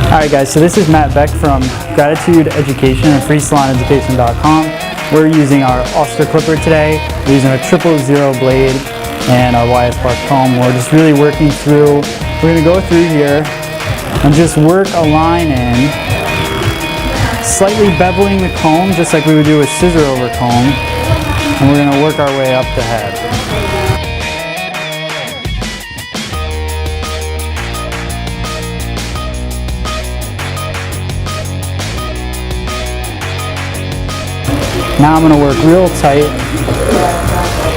Alright guys, so this is Matt Beck from Gratitude Education and FreeSalonEducation.com. We're using our Oscar clipper today. We're using a 000 blade and our YS Park comb. We're just really working through, we're going to go through here and just work a line in, slightly beveling the comb just like we would do a scissor over comb, and we're going to work our way up the head. Now I'm going to work real tight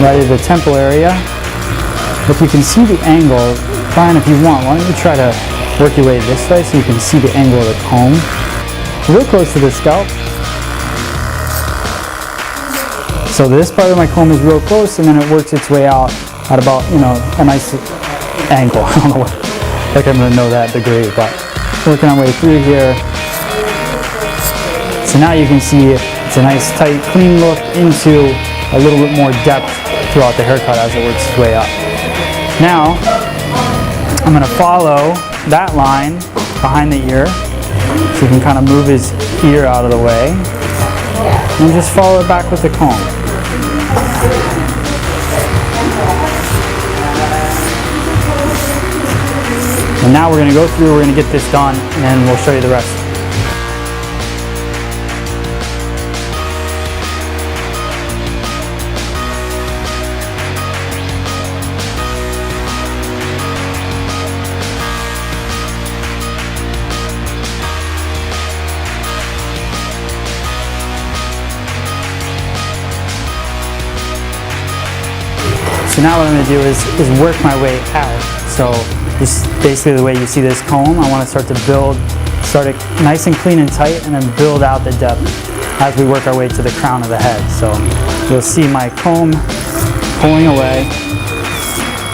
right at the temple area. If you can see the angle, Brian, if you want, why don't you try to work your way this way so you can see the angle of the comb. Real close to the scalp. So this part of my comb is real close, and then it works its way out at about, a nice angle. I don't know what, like I'm going to know that degree, but working our way through here. So now you can see it's a nice, tight, clean look into a little bit more depth throughout the haircut as it works its way up. Now, I'm going to follow that line behind the ear, so you can kind of move his ear out of the way, and just follow it back with the comb. And now we're going to go through, we're going to get this done, and then we'll show you the rest. So now what I'm going to do is work my way out. So this is basically the way you see this comb. I want to start it nice and clean and tight, and then build out the depth as we work our way to the crown of the head. So you'll see my comb pulling away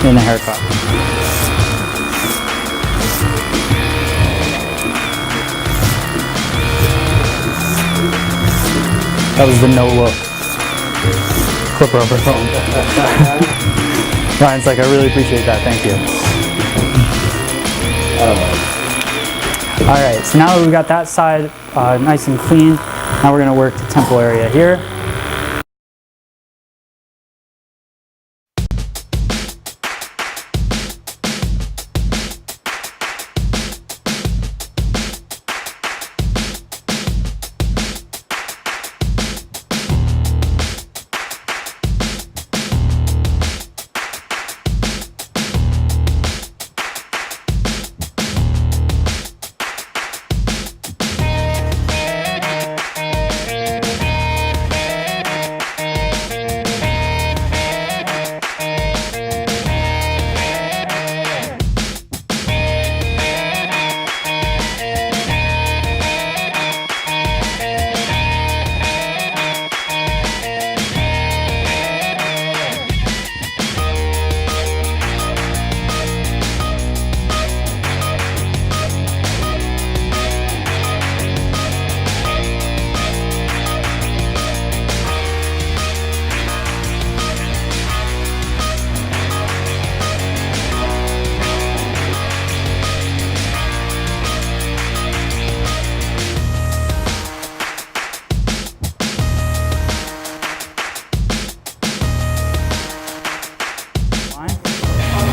in the haircut. That was the no look. Clipper over phone. Ryan's like, I really appreciate that, thank you. Alright, so now that we've got that side nice and clean, now we're going to work the temple area here.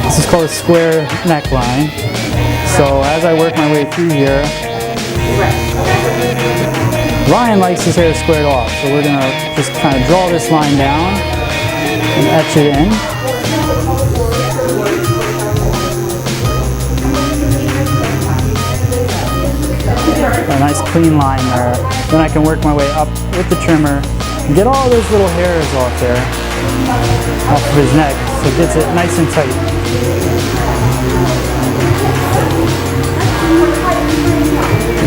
This is called a square neckline. So as I work my way through here, Ryan likes his hair squared off. So we're going to just kind of draw this line down and etch it in. A nice clean line there. Then I can work my way up with the trimmer and get all those little hairs off there, off of his neck, so it gets it nice and tight.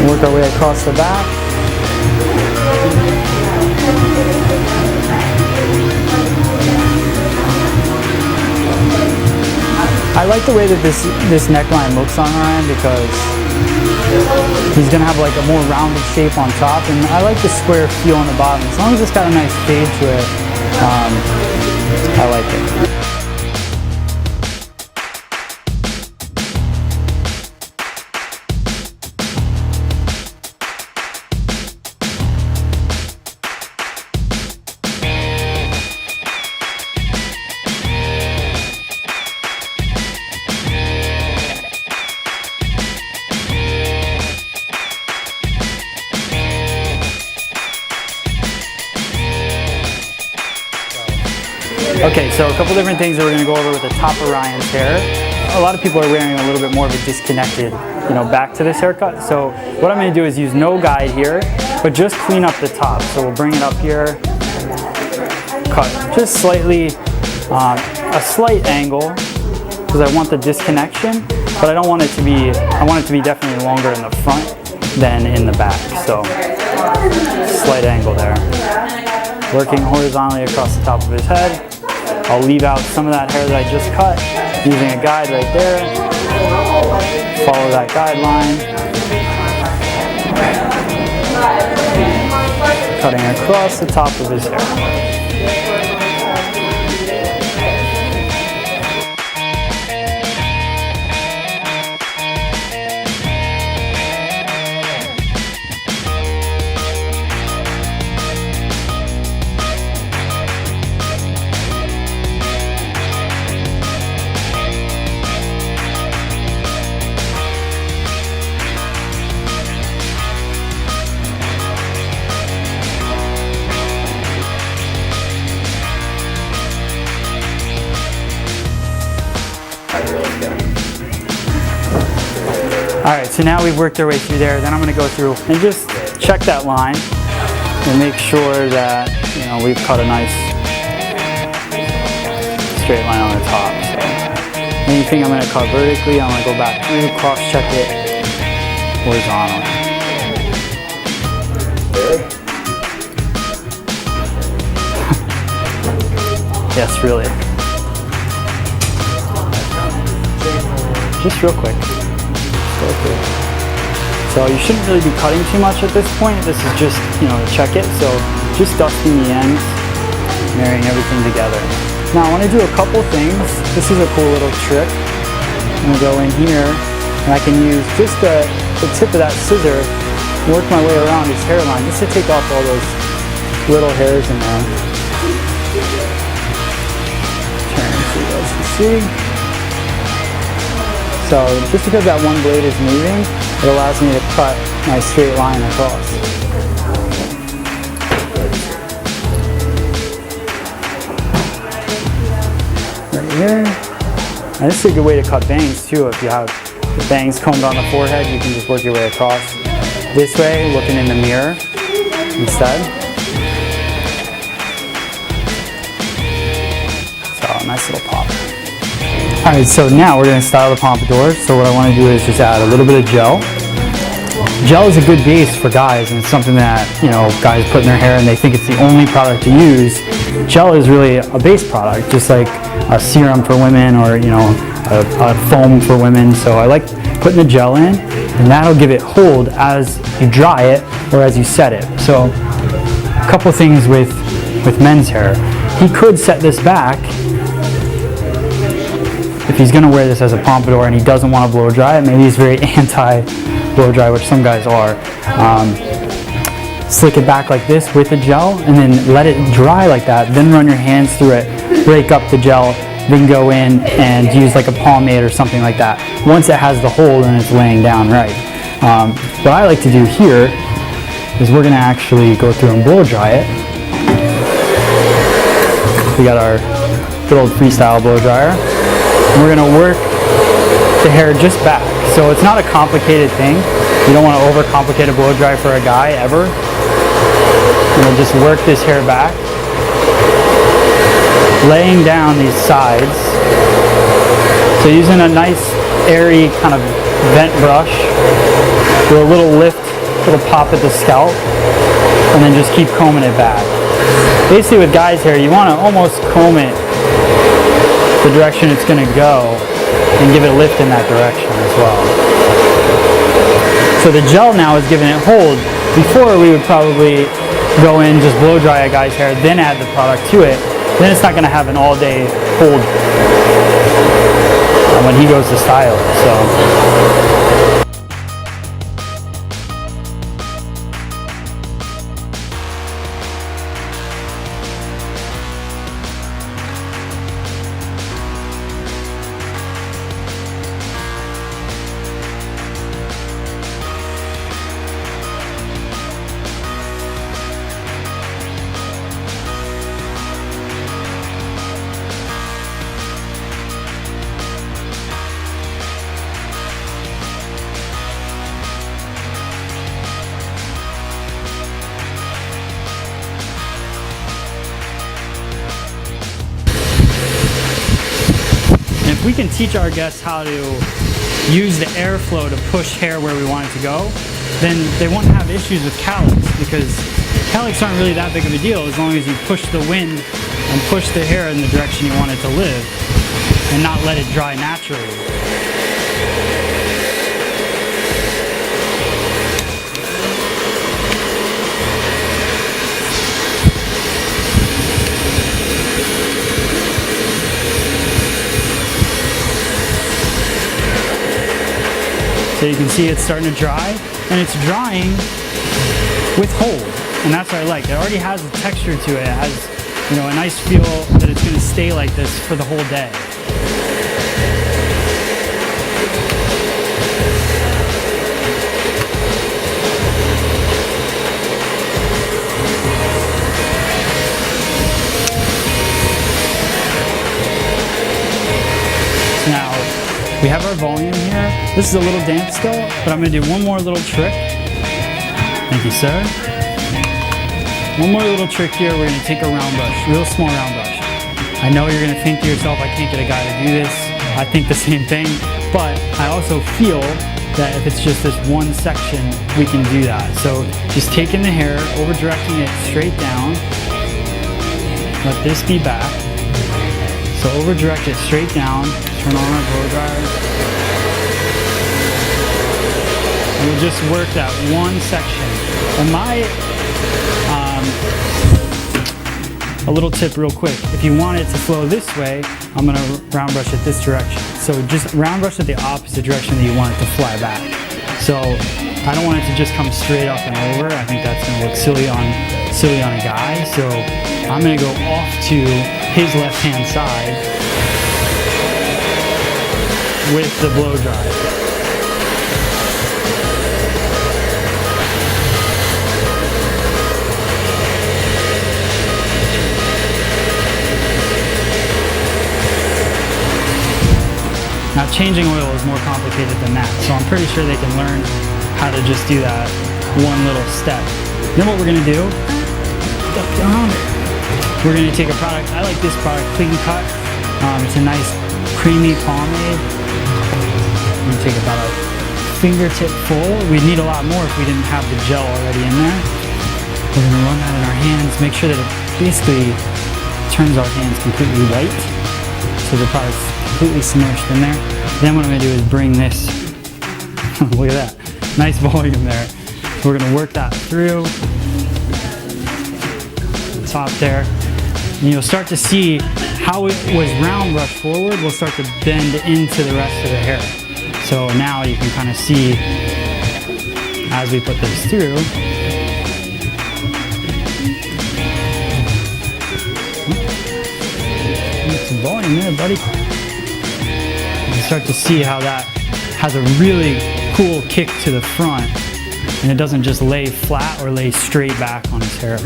Work our way across the back. I like the way that this neckline looks on Ryan because he's going to have like a more rounded shape on top, and I like the square feel on the bottom. As long as it's got a nice fade to it, I like it. Okay, so a couple different things that we're going to go over with the top of Ryan's hair. A lot of people are wearing a little bit more of a disconnected, back to this haircut. So what I'm going to do is use no guide here, but just clean up the top. So we'll bring it up here, cut just slightly, a slight angle, because I want the disconnection, but I don't want it to be, I want it to be definitely longer in the front than in the back. So slight angle there. Working horizontally across the top of his head. I'll leave out some of that hair that I just cut, using a guide right there. Follow that guideline. Cutting across the top of his hair. Alright, so now we've worked our way through there. Then I'm going to go through and just check that line and make sure that, we've cut a nice straight line on the top. So anything I'm going to cut vertically, I'm going to go back through, cross-check it horizontally. Yes, really. Just real quick. So you shouldn't really be cutting too much at this point. This is just, to check it. So just dusting the ends, marrying everything together. Now I want to do a couple things. This is a cool little trick. I'm going to go in here and I can use just the tip of that scissor, work my way around his hairline just to take off all those little hairs in there. Turn so you guys can see. So just because that one blade is moving, it allows me to cut my straight line across. Right here. And this is a good way to cut bangs too. If you have the bangs combed on the forehead, you can just work your way across this way, looking in the mirror instead. So nice little pop. Alright, so now we're going to style the pompadour. So what I want to do is just add a little bit of gel. Gel is a good base for guys, and it's something that, guys put in their hair and they think it's the only product to use. Gel is really a base product, just like a serum for women or, a foam for women. So I like putting the gel in, and that'll give it hold as you dry it or as you set it. So a couple things with men's hair. He could set this back if he's going to wear this as a pompadour and he doesn't want to blow dry it. Maybe he's very anti blow dry, which some guys are. Slick it back like this with the gel and then let it dry like that. Then run your hands through it, break up the gel, then go in and use like a pomade or something like that. Once it has the hold and it's laying down right. What I like to do here is we're going to actually go through and blow dry it. We got our good old freestyle blow dryer. And we're going to work the hair just back. So it's not a complicated thing. You don't want to overcomplicate a blow dry for a guy ever. Just work this hair back, laying down these sides. So using a nice airy kind of vent brush, do a little lift, little pop at the scalp, and then just keep combing it back. Basically with guys' hair, you want to almost comb it the direction it's going to go and give it a lift in that direction as well. So the gel now is giving it hold. Before we would probably go in, just blow dry a guy's hair, then add the product to it. Then it's not going to have an all-day hold when he goes to style it. So. can teach our guests how to use the airflow to push hair where we want it to go, then they won't have issues with cowlicks, because cowlicks aren't really that big of a deal as long as you push the wind and push the hair in the direction you want it to live and not let it dry naturally. So you can see it's starting to dry, and it's drying with hold, and that's what I like. It already has a texture to it. It has, you know, a nice feel that it's going to stay like this for the whole day. So now we have our volume here. This is a little damp still, but I'm going to do one more little trick. Thank you, sir. One more little trick here. We're going to take a round brush, real small round brush. I know you're going to think to yourself, I can't get a guy to do this. I think the same thing, but I also feel that if it's just this one section, we can do that. So just taking the hair, over directing it straight down. Let this be back. So over direct it straight down. Turn on our blow dryer. And we'll just work that one section. And a little tip real quick, if you want it to flow this way, I'm going to round brush it this direction. So just round brush it the opposite direction that you want it to fly back. So I don't want it to just come straight up and over. I think that's going to look silly on a guy. So I'm going to go off to his left-hand side with the blow dry. Now changing oil is more complicated than that, so I'm pretty sure they can learn how to just do that one little step. Then what we're going to do, we're going to take a product, I like this product, Clean Cut. It's a nice creamy pomade. I'm going to take about a fingertip full. We'd need a lot more if we didn't have the gel already in there. We're going to run that in our hands, make sure that it basically turns our hands completely white, so the product's completely submerged in there. Then what I'm going to do is bring this, look at that, nice volume there. We're going to work that through the top there. And you'll start to see how it was round brushed forward will start to bend into the rest of the hair. So now you can kind of see as we put this through. Get some volume there, buddy. You start to see how that has a really cool kick to the front, and it doesn't just lay flat or lay straight back on his hair.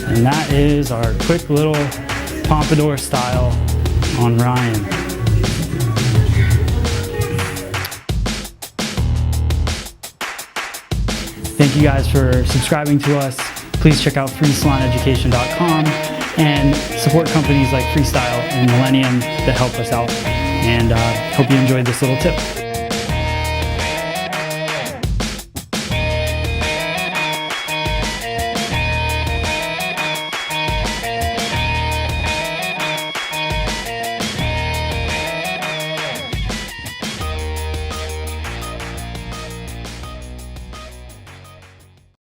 And that is our quick little pompadour style on Ryan. Thank you guys for subscribing to us. Please check out freesaloneducation.com and support companies like Freestyle and Millennium that help us out. And hope you enjoyed this little tip.